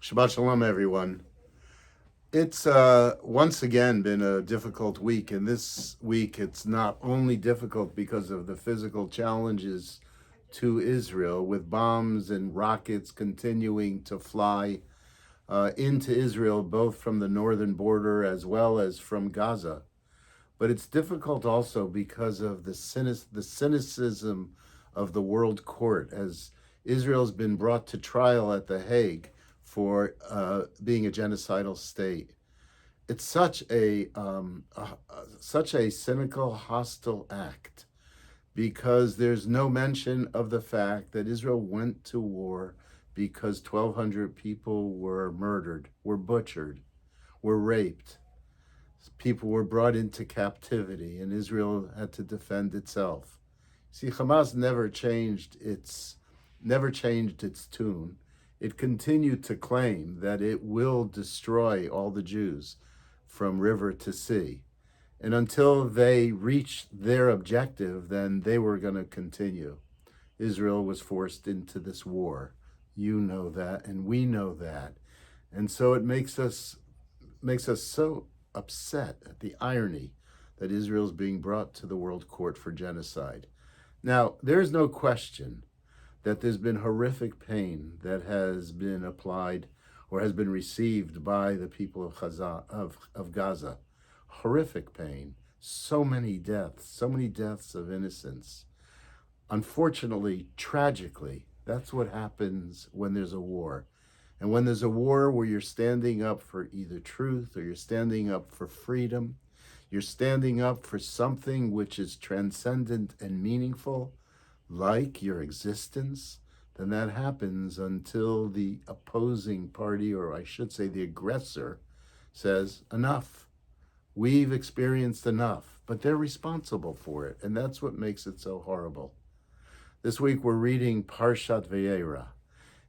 Shabbat Shalom, everyone. It's once again been a difficult week, and this week it's not only difficult because of the physical challenges to Israel, with bombs and rockets continuing to fly into Israel, both from the northern border as well as from Gaza. But it's difficult also because of the cynicism of the world court, as Israel's been brought to trial at The Hague for being a genocidal state. It's such a cynical, hostile act, because there's no mention of the fact that Israel went to war because 1,200 people were murdered, were butchered, were raped. People were brought into captivity, and Israel had to defend itself. See, Hamas never changed its tune. It continued to claim that it will destroy all the Jews from river to sea. And until they reached their objective, then they were going to continue. Israel was forced into this war. You know that, and we know that. And so it makes us so upset at the irony that Israel's being brought to the world court for genocide. Now, there's no question that there's been horrific pain that has been applied or has been received by the people of Gaza. Horrific pain, so many deaths of innocents. Unfortunately, tragically, that's what happens when there's a war. And when there's a war where you're standing up for either truth or you're standing up for freedom, you're standing up for something which is transcendent and meaningful, like your existence, then that happens until the opposing party, or I should say the aggressor, says enough. We've experienced enough, but they're responsible for it, and that's what makes it so horrible. This week we're reading Parshat Vayera,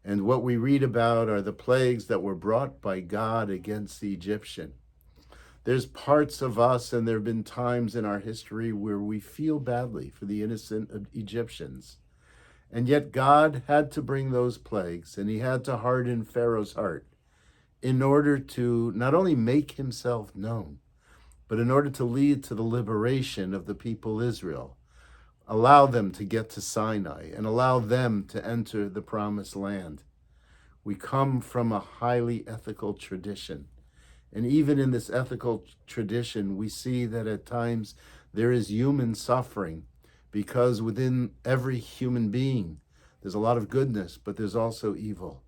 and what we read about are the plagues that were brought by God against the Egyptian. There's parts of us, and there have been times in our history where we feel badly for the innocent Egyptians. And yet God had to bring those plagues, and he had to harden Pharaoh's heart in order to not only make himself known, but in order to lead to the liberation of the people Israel, allow them to get to Sinai, and allow them to enter the promised land. We come from a highly ethical tradition. And even in this ethical tradition, we see that at times there is human suffering, because within every human being, there's a lot of goodness, but there's also evil.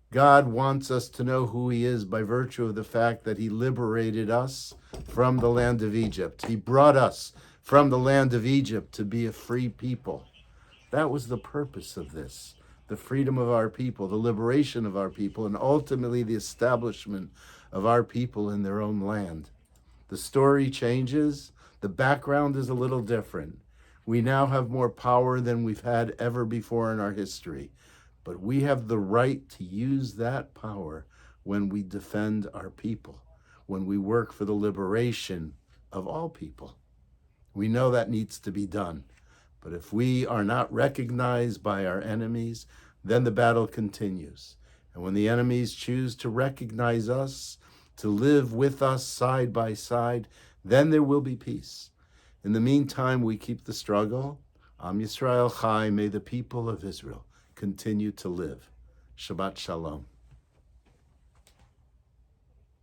God wants us to know who he is by virtue of the fact that he liberated us from the land of Egypt. He brought us from the land of Egypt to be a free people. That was the purpose of this, the freedom of our people, the liberation of our people, and ultimately the establishment of our people in their own land. The story changes. The background is a little different. We now have more power than we've had ever before in our history, but we have the right to use that power when we defend our people, when we work for the liberation of all people. We know that needs to be done, but if we are not recognized by our enemies, then the battle continues. And when the enemies choose to recognize us, to live with us side by side, then there will be peace. In the meantime, we keep the struggle. Am Yisrael Chai, may the people of Israel continue to live. Shabbat Shalom.